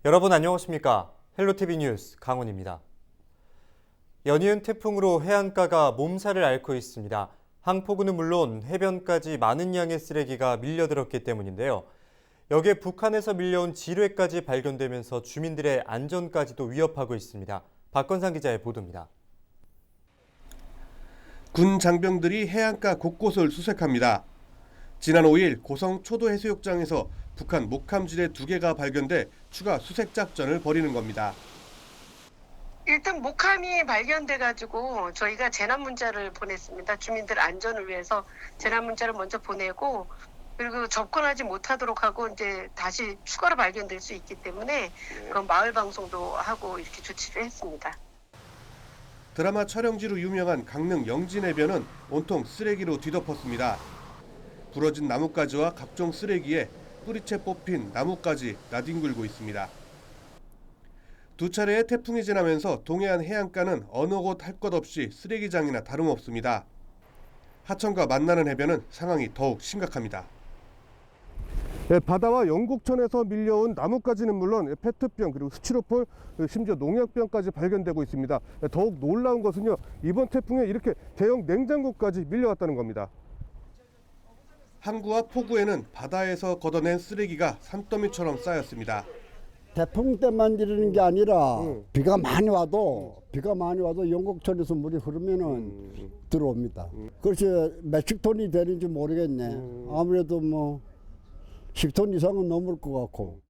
여러분 안녕하십니까? 헬로티비 뉴스 강훈입니다. 연이은 태풍으로 해안가가 몸살을 앓고 있습니다. 항포구는 물론 해변까지 많은 양의 쓰레기가 밀려들었기 때문인데요. 여기에 북한에서 밀려온 지뢰까지 발견되면서 주민들의 안전까지도 위협하고 있습니다. 박건상 기자의 보도입니다. 군 장병들이 해안가 곳곳을 수색합니다. 지난 5일 고성 초도해수욕장에서 북한 목함 지뢰 2개가 발견돼 추가 수색 작전을 벌이는 겁니다. 일단 목함이 발견돼가지고 저희가 재난 문자를 보냈습니다. 주민들 안전을 위해서 재난 문자를 먼저 보내고 그리고 접근하지 못하도록 하고 이제 다시 추가로 발견될 수 있기 때문에 그건 마을 방송도 하고 이렇게 조치를 했습니다. 드라마 촬영지로 유명한 강릉 영진해변은 온통 쓰레기로 뒤덮었습니다. 부러진 나뭇가지와 각종 쓰레기에 뿌리채 뽑힌 나뭇가지 나뒹굴고 있습니다. 두 차례의 태풍이 지나면서 동해안 해안가는 어느 곳 할 것 없이 쓰레기장이나 다름없습니다. 하천과 만나는 해변은 상황이 더욱 심각합니다. 바다와 영국천에서 밀려온 나뭇가지는 물론 페트병 그리고 스티로폴 심지어 농약병까지 발견되고 있습니다. 더욱 놀라운 것은요, 이번 태풍에 이렇게 대형 냉장고까지 밀려왔다는 겁니다. 항구와 포구에는 바다에서 걷어낸 쓰레기가 산더미처럼 쌓였습니다. 태풍 때만 이러는 게 아니라 비가 많이 와도 영국천에서 물이 흐르면은 들어옵니다. 그렇지 몇십 톤이 되는지 모르겠네. 아무래도 뭐 10톤 이상은 넘을 것 같고.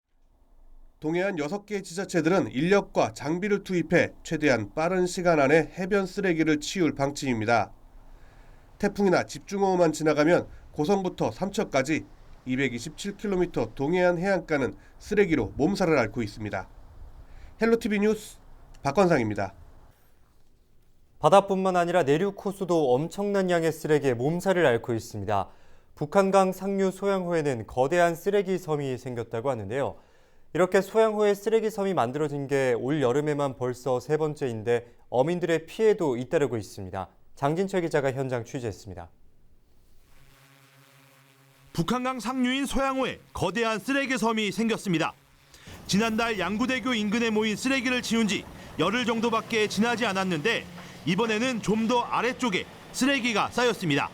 동해안 6개 지자체들은 인력과 장비를 투입해 최대한 빠른 시간 안에 해변 쓰레기를 치울 방침입니다. 태풍이나 집중호우만 지나가면 고성부터 삼척까지 227km 동해안 해안가는 쓰레기로 몸살을 앓고 있습니다. 헬로티비 뉴스 박건상입니다. 바다뿐만 아니라 내륙 호수도 엄청난 양의 쓰레기에 몸살을 앓고 있습니다. 북한강 상류 소양호에는 거대한 쓰레기 섬이 생겼다고 하는데요. 이렇게 소양호에 쓰레기 섬이 만들어진 게 올 여름에만 벌써 3번째인데 어민들의 피해도 잇따르고 있습니다. 장진철 기자가 현장 취재했습니다. 북한강 상류인 소양호에 거대한 쓰레기 섬이 생겼습니다. 지난달 양구대교 인근에 모인 쓰레기를 치운 지 열흘 정도밖에 지나지 않았는데 이번에는 좀 더 아래쪽에 쓰레기가 쌓였습니다.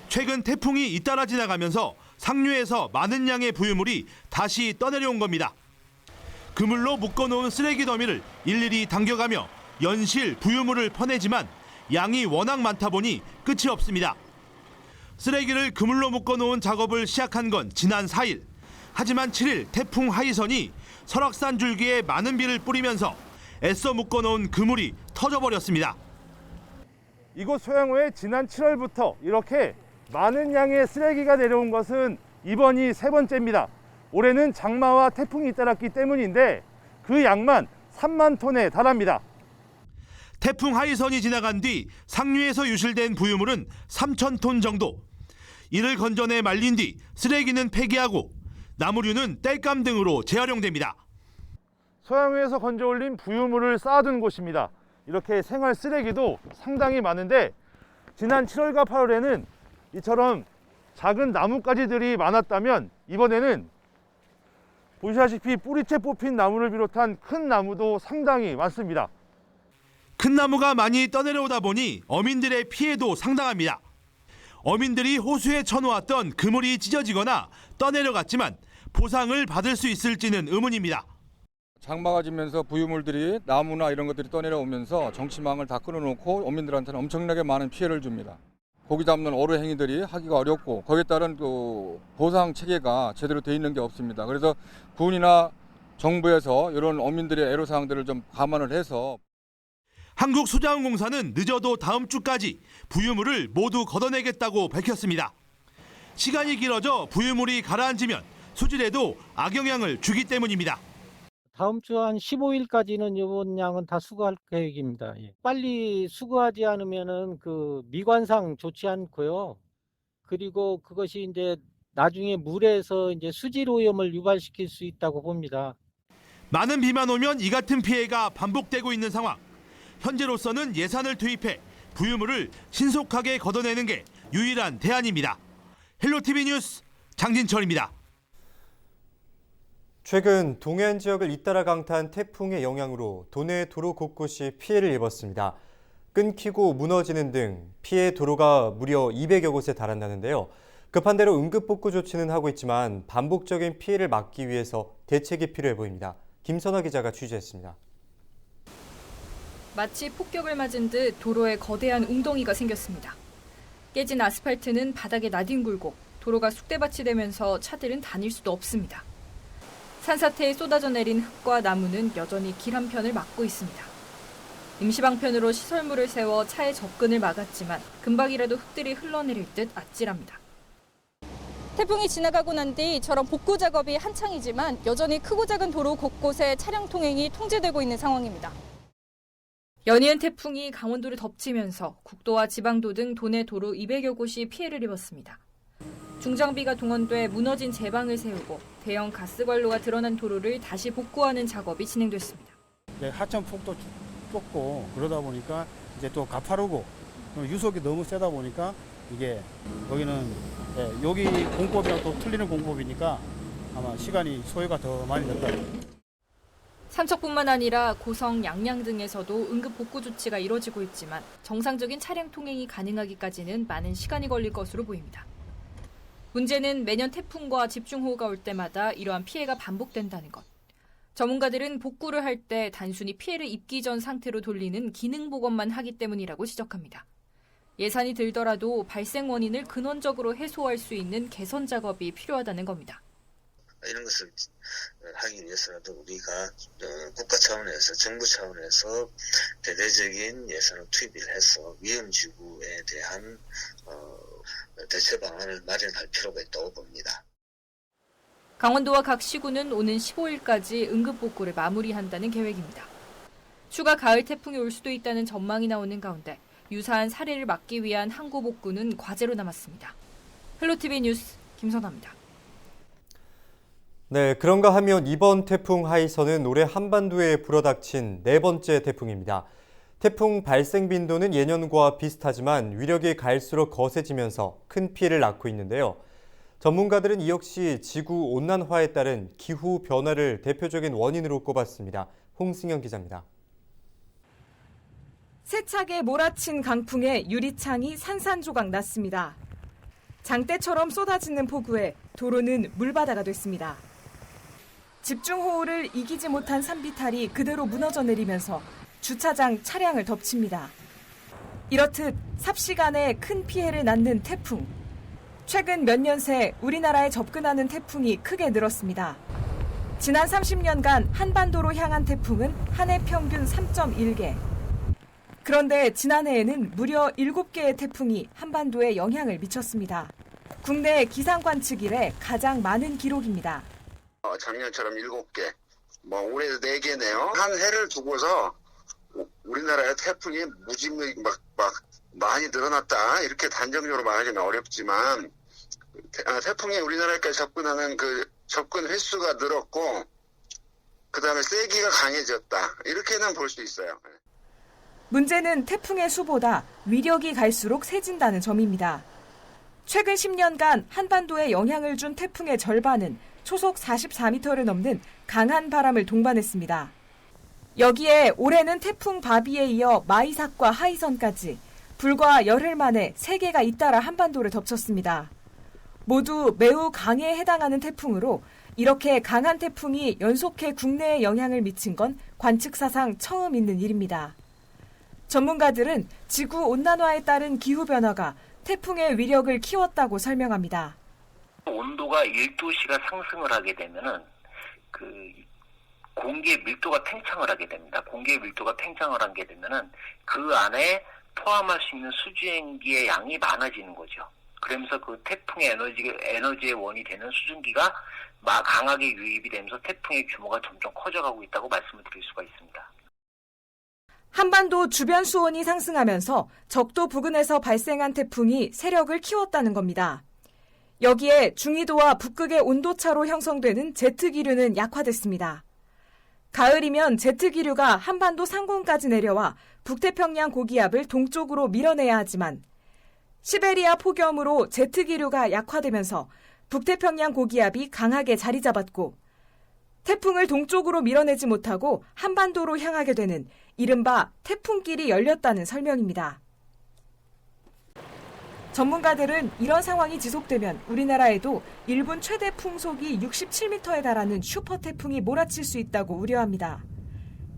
최근 태풍이 잇따라 지나가면서 상류에서 많은 양의 부유물이 다시 떠내려온 겁니다. 그물로 묶어놓은 쓰레기 더미를 일일이 당겨가며 연실 부유물을 퍼내지만 양이 워낙 많다 보니 끝이 없습니다. 쓰레기를 그물로 묶어놓은 작업을 시작한 건 지난 4일. 하지만 7일 태풍 하이선이 설악산 줄기에 많은 비를 뿌리면서 애써 묶어놓은 그물이 터져버렸습니다. 이곳 소양호에 지난 7월부터 이렇게 많은 양의 쓰레기가 내려온 것은 이번이 3번째입니다. 올해는 장마와 태풍이 잇따랐기 때문인데 그 양만 3만 톤에 달합니다. 태풍 하이선이 지나간 뒤 상류에서 유실된 부유물은 3,000톤 정도. 이를 건져내 말린 뒤 쓰레기는 폐기하고 나무류는 땔감 등으로 재활용됩니다. 소양호에서 건져 올린 부유물을 쌓아둔 곳입니다. 이렇게 생활 쓰레기도 상당히 많은데 지난 7월과 8월에는 이처럼 작은 나뭇가지들이 많았다면 이번에는 보시다시피 뿌리채 뽑힌 나무를 비롯한 큰 나무도 상당히 많습니다. 큰 나무가 많이 떠내려오다 보니 어민들의 피해도 상당합니다. 어민들이 호수에 쳐놓았던 그물이 찢어지거나 떠내려갔지만 보상을 받을 수 있을지는 의문입니다. 장마가 지면서 부유물들이 나무나 이런 것들이 떠내려오면서 정치망을 다 끊어놓고 어민들한테는 엄청나게 많은 피해를 줍니다. 고기 잡는 어뢰 행위들이 하기가 어렵고 거기에 따른 그 보상 체계가 제대로 돼 있는 게 없습니다. 그래서 군이나 정부에서 이런 어민들의 애로사항들을 좀 감안을 해서 한국수자원공사는 늦어도 다음 주까지 부유물을 모두 걷어내겠다고 밝혔습니다. 시간이 길어져 부유물이 가라앉으면 수질에도 악영향을 주기 때문입니다. 다음 주 한 15일까지는 이번 양은 다 수거할 계획입니다. 빨리 수거하지 않으면은 그 미관상 좋지 않고요. 그리고 그것이 이제 나중에 물에서 이제 수질 오염을 유발시킬 수 있다고 봅니다. 많은 비만 오면 이 같은 피해가 반복되고 있는 상황. 현재로서는 예산을 투입해 부유물을 신속하게 걷어내는 게 유일한 대안입니다. 헬로티비 뉴스 장진철입니다. 최근 동해안 지역을 잇따라 강타한 태풍의 영향으로 도내 도로 곳곳이 피해를 입었습니다. 끊기고 무너지는 등 피해 도로가 무려 200여 곳에 달한다는데요. 급한 대로 응급복구 조치는 하고 있지만 반복적인 피해를 막기 위해서 대책이 필요해 보입니다. 김선아 기자가 취재했습니다. 마치 폭격을 맞은 듯 도로에 거대한 웅덩이가 생겼습니다. 깨진 아스팔트는 바닥에 나뒹굴고 도로가 쑥대밭이 되면서 차들은 다닐 수도 없습니다. 산사태에 쏟아져 내린 흙과 나무는 여전히 길 한편을 막고 있습니다. 임시방편으로 시설물을 세워 차의 접근을 막았지만 금방이라도 흙들이 흘러내릴 듯 아찔합니다. 태풍이 지나가고 난 뒤 이처럼 복구 작업이 한창이지만 여전히 크고 작은 도로 곳곳에 차량 통행이 통제되고 있는 상황입니다. 연이은 태풍이 강원도를 덮치면서 국도와 지방도 등 도내 도로 200여 곳이 피해를 입었습니다. 중장비가 동원돼 무너진 제방을 세우고 대형 가스관로가 드러난 도로를 다시 복구하는 작업이 진행됐습니다. 하천폭도 좁고 그러다 보니까 이제 또 가파르고 유속이 너무 세다 보니까 이게 여기는 여기 공법이랑 또 틀리는 공법이니까 아마 시간이 소요가 더 많이 됐다. 삼척뿐만 아니라 고성, 양양 등에서도 응급 복구 조치가 이뤄지고 있지만 정상적인 차량 통행이 가능하기까지는 많은 시간이 걸릴 것으로 보입니다. 문제는 매년 태풍과 집중호우가 올 때마다 이러한 피해가 반복된다는 것. 전문가들은 복구를 할 때 단순히 피해를 입기 전 상태로 돌리는 기능 복원만 하기 때문이라고 지적합니다. 예산이 들더라도 발생 원인을 근원적으로 해소할 수 있는 개선 작업이 필요하다는 겁니다. 이런 것을 하기 위해서라도 우리가 국가 차원에서 정부 차원에서 대대적인 예산을 투입을 해서 위험지구에 대한 대체 방안을 마련할 필요가 있다고 봅니다. 강원도와 각 시군은 오는 15일까지 응급복구를 마무리한다는 계획입니다. 추가 가을 태풍이 올 수도 있다는 전망이 나오는 가운데 유사한 사례를 막기 위한 항구복구는 과제로 남았습니다. 헬로티비 뉴스 김선아입니다. 네, 그런가 하면 이번 태풍 하이선은 올해 한반도에 불어닥친 4번째 태풍입니다. 태풍 발생 빈도는 예년과 비슷하지만 위력이 갈수록 거세지면서 큰 피해를 낳고 있는데요. 전문가들은 이 역시 지구 온난화에 따른 기후 변화를 대표적인 원인으로 꼽았습니다. 홍승현 기자입니다. 세차게 몰아친 강풍에 유리창이 산산조각 났습니다. 장대처럼 쏟아지는 폭우에 도로는 물바다가 됐습니다. 집중호우를 이기지 못한 산비탈이 그대로 무너져 내리면서 주차장 차량을 덮칩니다. 이렇듯 삽시간에 큰 피해를 낳는 태풍. 최근 몇 년 새 우리나라에 접근하는 태풍이 크게 늘었습니다. 지난 30년간 한반도로 향한 태풍은 한 해 평균 3.1개. 그런데 지난해에는 무려 7개의 태풍이 한반도에 영향을 미쳤습니다. 국내 기상 관측 이래 가장 많은 기록입니다. 작년처럼 7개, 올해도 4개네요. 한 해를 두고서 우리나라의 태풍이 무지무지 막 많이 늘어났다 이렇게 단정적으로 말하기는 어렵지만 태풍이 우리나라까지 접근하는 그 접근 횟수가 늘었고 그다음에 세기가 강해졌다 이렇게는 볼 수 있어요. 문제는 태풍의 수보다 위력이 갈수록 세진다는 점입니다. 최근 10년간 한반도에 영향을 준 태풍의 절반은 초속 44m를 넘는 강한 바람을 동반했습니다. 여기에 올해는 태풍 바비에 이어 마이삭과 하이선까지 불과 열흘 만에 3개가 잇따라 한반도를 덮쳤습니다. 모두 매우 강에 해당하는 태풍으로 이렇게 강한 태풍이 연속해 국내에 영향을 미친 건 관측사상 처음 있는 일입니다. 전문가들은 지구 온난화에 따른 기후변화가 태풍의 위력을 키웠다고 설명합니다. 온도가 1도씨가 상승을 하게 되면은 공기의 밀도가 팽창을 하게 됩니다. 공기의 밀도가 팽창을 하게 되면은 그 안에 포함할 수 있는 수증기의 양이 많아지는 거죠. 그러면서 그 태풍의 에너지의 원이 되는 수증기가 강하게 유입이 되면서 태풍의 규모가 점점 커져가고 있다고 말씀을 드릴 수가 있습니다. 한반도 주변 수온이 상승하면서 적도 부근에서 발생한 태풍이 세력을 키웠다는 겁니다. 여기에 중위도와 북극의 온도차로 형성되는 제트기류는 약화됐습니다. 가을이면 제트기류가 한반도 상공까지 내려와 북태평양 고기압을 동쪽으로 밀어내야 하지만 시베리아 폭염으로 제트기류가 약화되면서 북태평양 고기압이 강하게 자리 잡았고 태풍을 동쪽으로 밀어내지 못하고 한반도로 향하게 되는 이른바 태풍길이 열렸다는 설명입니다. 전문가들은 이런 상황이 지속되면 우리나라에도 일본 최대 풍속이 67m에 달하는 슈퍼태풍이 몰아칠 수 있다고 우려합니다.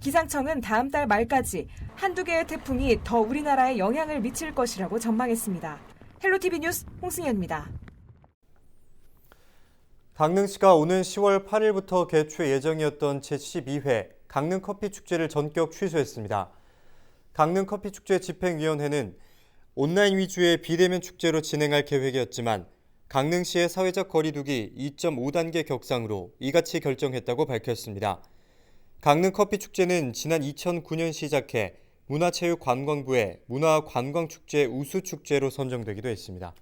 기상청은 다음 달 말까지 한두 개의 태풍이 더 우리나라에 영향을 미칠 것이라고 전망했습니다. 헬로티비 뉴스 홍승현입니다. 강릉시가 오는 10월 8일부터 개최 예정이었던 제12회 강릉커피축제를 전격 취소했습니다. 강릉커피축제 집행위원회는 온라인 위주의 비대면 축제로 진행할 계획이었지만 강릉시의 사회적 거리두기 2.5단계 격상으로 이같이 결정했다고 밝혔습니다. 강릉커피축제는 지난 2009년 시작해 문화체육관광부의 문화관광축제 우수축제로 선정되기도 했습니다.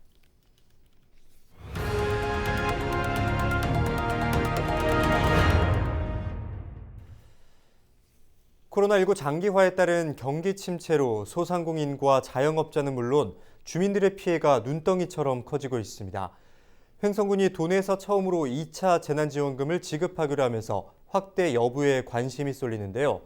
코로나19 장기화에 따른 경기 침체로 소상공인과 자영업자는 물론 주민들의 피해가 눈덩이처럼 커지고 있습니다. 횡성군이 도내에서 처음으로 2차 재난지원금을 지급하기로 하면서 확대 여부에 관심이 쏠리는데요.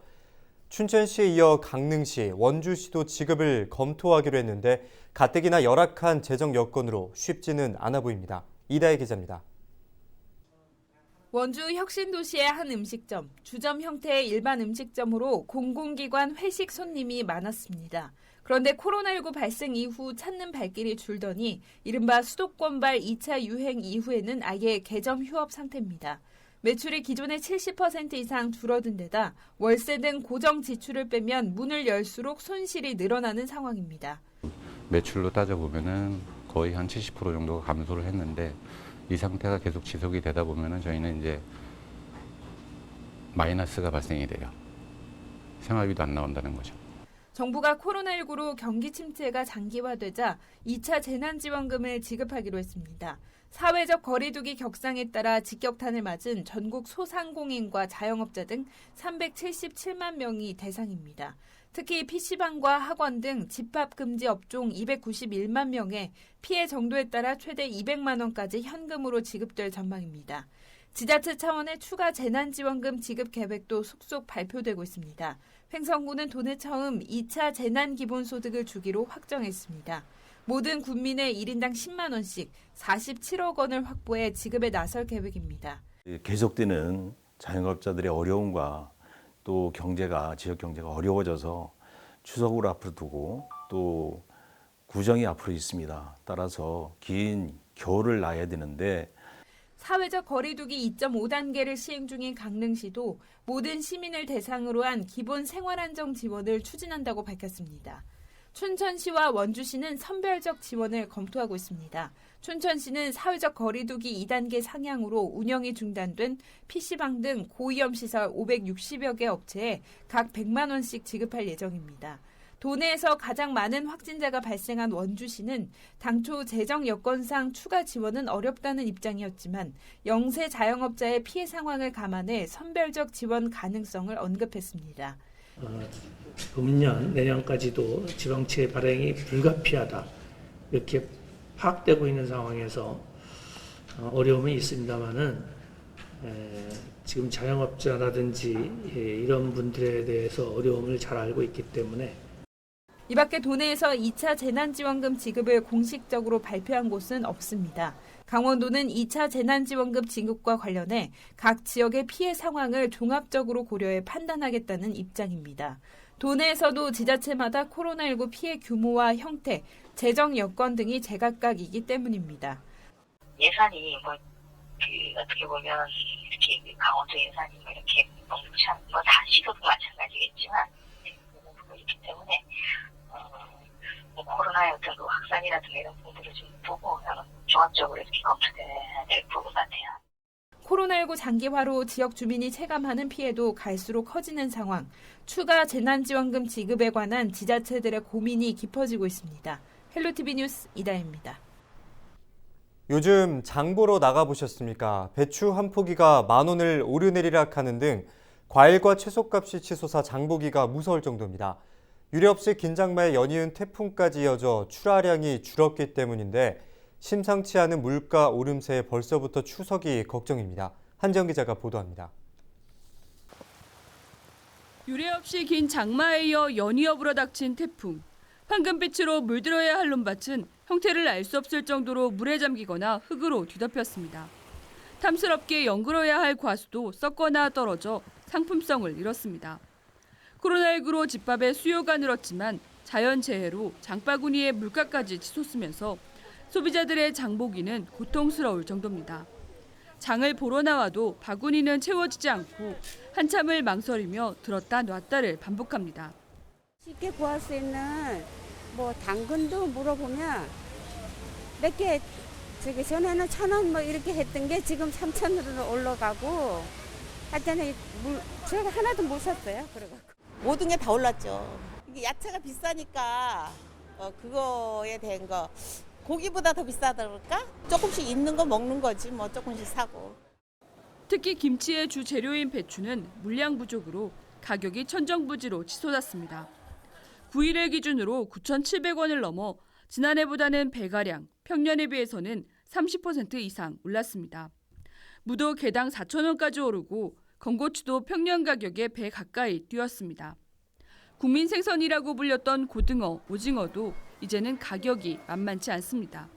춘천시에 이어 강릉시, 원주시도 지급을 검토하기로 했는데 가뜩이나 열악한 재정 여건으로 쉽지는 않아 보입니다. 이다혜 기자입니다. 원주 혁신도시의 한 음식점, 주점 형태의 일반 음식점으로 공공기관 회식 손님이 많았습니다. 그런데 코로나19 발생 이후 찾는 발길이 줄더니 이른바 수도권발 2차 유행 이후에는 아예 개점 휴업 상태입니다. 매출이 기존의 70% 이상 줄어든 데다 월세 등 고정 지출을 빼면 문을 열수록 손실이 늘어나는 상황입니다. 매출로 따져보면은 거의 한 70% 정도가 감소를 했는데 이 상태가 계속 지속이 되다 보면은 저희는 이제 마이너스가 발생이 돼요. 생활비도 안 나온다는 거죠. 정부가 코로나19로 경기 침체가 장기화되자 2차 재난지원금을 지급하기로 했습니다. 사회적 거리두기 격상에 따라 직격탄을 맞은 전국 소상공인과 자영업자 등 377만 명이 대상입니다. 특히 PC방과 학원 등 집합금지 업종 291만 명에 피해 정도에 따라 최대 200만 원까지 현금으로 지급될 전망입니다. 지자체 차원의 추가 재난지원금 지급 계획도 속속 발표되고 있습니다. 횡성군은 도내 처음 2차 재난기본소득을 주기로 확정했습니다. 모든 군민의 1인당 10만 원씩 47억 원을 확보해 지급에 나설 계획입니다. 계속되는 자영업자들의 어려움과 또 지역 경제가 어려워져서 추석을 앞으로 두고 또 구정이 앞으로 있습니다. 따라서 긴 겨울을 나야 되는데 사회적 거리두기 2.5단계를 시행 중인 강릉시도 모든 시민을 대상으로 한 기본 생활안정 지원을 추진한다고 밝혔습니다. 춘천시와 원주시는 선별적 지원을 검토하고 있습니다. 춘천시는 사회적 거리두기 2단계 상향으로 운영이 중단된 PC방 등 고위험시설 560여 개 업체에 각 100만 원씩 지급할 예정입니다. 도내에서 가장 많은 확진자가 발생한 원주시는 당초 재정 여건상 추가 지원은 어렵다는 입장이었지만 영세 자영업자의 피해 상황을 감안해 선별적 지원 가능성을 언급했습니다. 금년 내년까지도 지방채 발행이 불가피하다 이렇게 파악되고 있는 상황에서 어려움이 있습니다만은 지금 자영업자라든지 이런 분들에 대해서 어려움을 잘 알고 있기 때문에 이 밖에 도내에서 2차 재난지원금 지급을 공식적으로 발표한 곳은 없습니다. 강원도는 2차 재난지원금 지급과 관련해 각 지역의 피해 상황을 종합적으로 고려해 판단하겠다는 입장입니다. 도내에서도 지자체마다 코로나19 피해 규모와 형태, 재정 여건 등이 제각각이기 때문입니다. 예산이 어떻게 보면 이렇게 강원도 예산이 이렇게 녹록치 않은 건 다 시도도 마찬가지겠지만 그렇기 때문에 코로나의 어떤 그 확산이라든가 이런 부분들을 좀 보고 종합적으로 이렇게 검토돼야 될 부분 같아요. 코로나19 장기화로 지역 주민이 체감하는 피해도 갈수록 커지는 상황, 추가 재난지원금 지급에 관한 지자체들의 고민이 깊어지고 있습니다. 헬로티비 뉴스 이다혜입니다. 요즘 장 보러 나가보셨습니까? 배추 한 포기가 10,000원을 오르내리락 하는 등 과일과 채소값이 치솟아 장보기가 무서울 정도입니다. 유례 없이 긴장마에 연이은 태풍까지 이어져 출하량이 줄었기 때문인데 심상치 않은 물가 오름세에 벌써부터 추석이 걱정입니다. 한정 기자가 보도합니다. 유례 없이 긴 장마에 이어 연이어 불어닥친 태풍. 황금빛으로 물들어야 할 논밭은 형태를 알 수 없을 정도로 물에 잠기거나 흙으로 뒤덮였습니다. 탐스럽게 연그러야 할 과수도 썩거나 떨어져 상품성을 잃었습니다. 코로나19로 집밥의 수요가 늘었지만 자연재해로 장바구니에 물가까지 치솟으면서 소비자들의 장보기는 고통스러울 정도입니다. 장을 보러 나와도 바구니는 채워지지 않고 한참을 망설이며 들었다 놨다를 반복합니다. 쉽게 구할 수 있는 당근도 물어보면 몇 개 전에는 1,000원 이렇게 했던 게 지금 3,000원으로 올라가고 하여튼 제가 하나도 못 샀어요. 그래갖고 모든 게 다 올랐죠. 이게 야채가 비싸니까 그거에 대한 거 고기보다 더 비싸다 그럴까? 조금씩 있는 거 먹는 거지 조금씩 사고. 특히 김치의 주 재료인 배추는 물량 부족으로 가격이 천정부지로 치솟았습니다. 9일을 기준으로 9,700원을 넘어 지난해보다는 배가량, 평년에 비해서는 30% 이상 올랐습니다. 무도 개당 4,000원까지 오르고 건고추도 평년 가격의 배 가까이 뛰었습니다. 국민 생선이라고 불렸던 고등어, 오징어도 이제는 가격이 만만치 않습니다.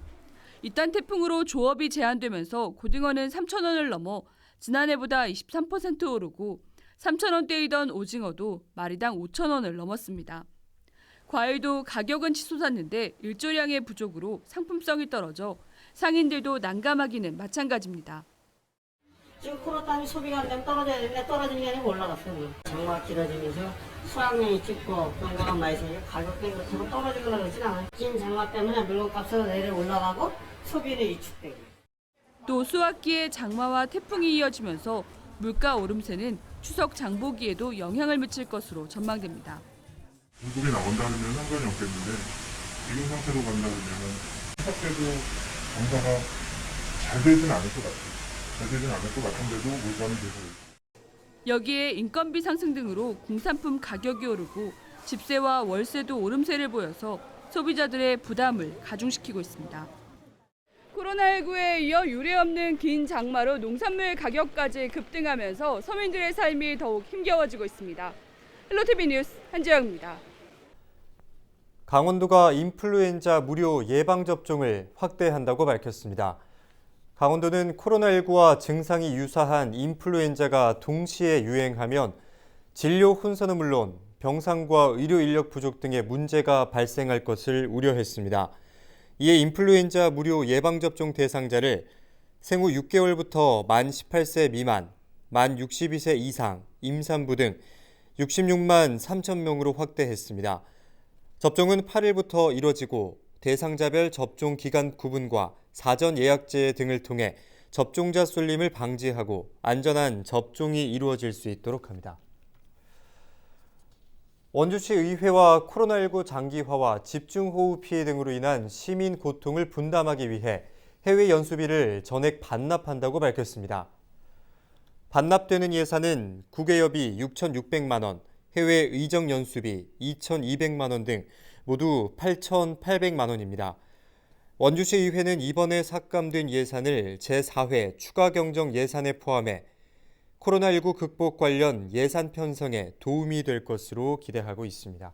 이딴 태풍으로 조업이 제한되면서 고등어는 3,000원을 넘어 지난해보다 23% 오르고 3,000원대이던 오징어도 마리당 5,000원을 넘었습니다. 과일도 가격은 치솟았는데 일조량의 부족으로 상품성이 떨어져 상인들도 난감하기는 마찬가지입니다. 지금 코로나 때문에 소비가 안 되면 떨어져야 되는데 떨어지는 게 아니고 올라갔어요. 장마가 길어지면서 수확량이 적고 경과가 많이 있으니까 가격도 그렇다고 떨어지거나 그러진 않아요. 긴 장마 때문에 물건값은 내려 올라가고 소비는 위축되고. 또 수확기에 장마와 태풍이 이어지면서 물가 오름세는 추석 장보기에도 영향을 미칠 것으로 전망됩니다. 중국이 나온다면 상관이 없겠는데 지금 상태로 간다면 추석 때도 장사가 잘 되진 않을 것 같아요. 잘 되진 않을 것 같은데도 물가는 계속. 여기에 인건비 상승 등으로 공산품 가격이 오르고 집세와 월세도 오름세를 보여서 소비자들의 부담을 가중시키고 있습니다. 코로나19에 이어 유례없는 긴 장마로 농산물 가격까지 급등하면서 서민들의 삶이 더욱 힘겨워지고 있습니다. 헬로티비 뉴스 한지영입니다. 강원도가 인플루엔자 무료 예방접종을 확대한다고 밝혔습니다. 강원도는 코로나19와 증상이 유사한 인플루엔자가 동시에 유행하면 진료 혼선은 물론 병상과 의료 인력 부족 등의 문제가 발생할 것을 우려했습니다. 이에 인플루엔자 무료 예방접종 대상자를 생후 6개월부터 만 18세 미만, 만 62세 이상, 임산부 등 66만 3천 명으로 확대했습니다. 접종은 8일부터 이뤄지고 대상자별 접종 기간 구분과 사전 예약제 등을 통해 접종자 쏠림을 방지하고 안전한 접종이 이루어질 수 있도록 합니다. 원주시 의회와 코로나19 장기화와 집중호우 피해 등으로 인한 시민 고통을 분담하기 위해 해외 연수비를 전액 반납한다고 밝혔습니다. 반납되는 예산은 국외여비 6,600만 원, 해외 의정 연수비 2,200만 원 등 모두 8,800만 원입니다. 원주시 의회는 이번에 삭감된 예산을 제4회 추가 경정 예산에 포함해 코로나19 극복 관련 예산 편성에 도움이 될 것으로 기대하고 있습니다.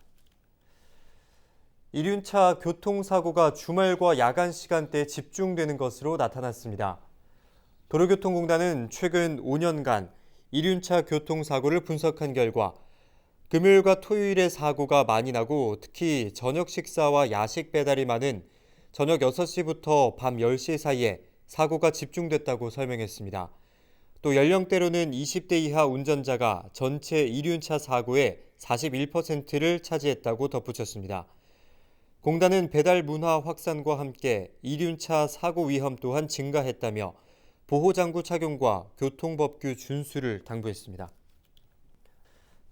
이륜차 교통사고가 주말과 야간 시간대에 집중되는 것으로 나타났습니다. 도로교통공단은 최근 5년간 이륜차 교통사고를 분석한 결과 금요일과 토요일에 사고가 많이 나고 특히 저녁 식사와 야식 배달이 많은 저녁 6시부터 밤 10시 사이에 사고가 집중됐다고 설명했습니다. 또 연령대로는 20대 이하 운전자가 전체 이륜차 사고의 41%를 차지했다고 덧붙였습니다. 공단은 배달 문화 확산과 함께 이륜차 사고 위험 또한 증가했다며 보호장구 착용과 교통법규 준수를 당부했습니다.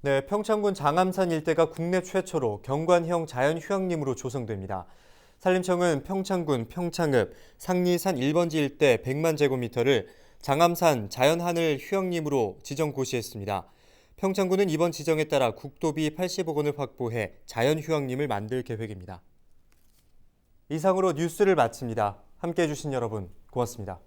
네, 평창군 장암산 일대가 국내 최초로 경관형 자연휴양림으로 조성됩니다. 산림청은 평창군 평창읍 상리산 1번지 일대 100만 제곱미터를 장암산 자연하늘 휴양림으로 지정 고시했습니다. 평창군은 이번 지정에 따라 국도비 80억 원을 확보해 자연휴양림을 만들 계획입니다. 이상으로 뉴스를 마칩니다. 함께해 주신 여러분 고맙습니다.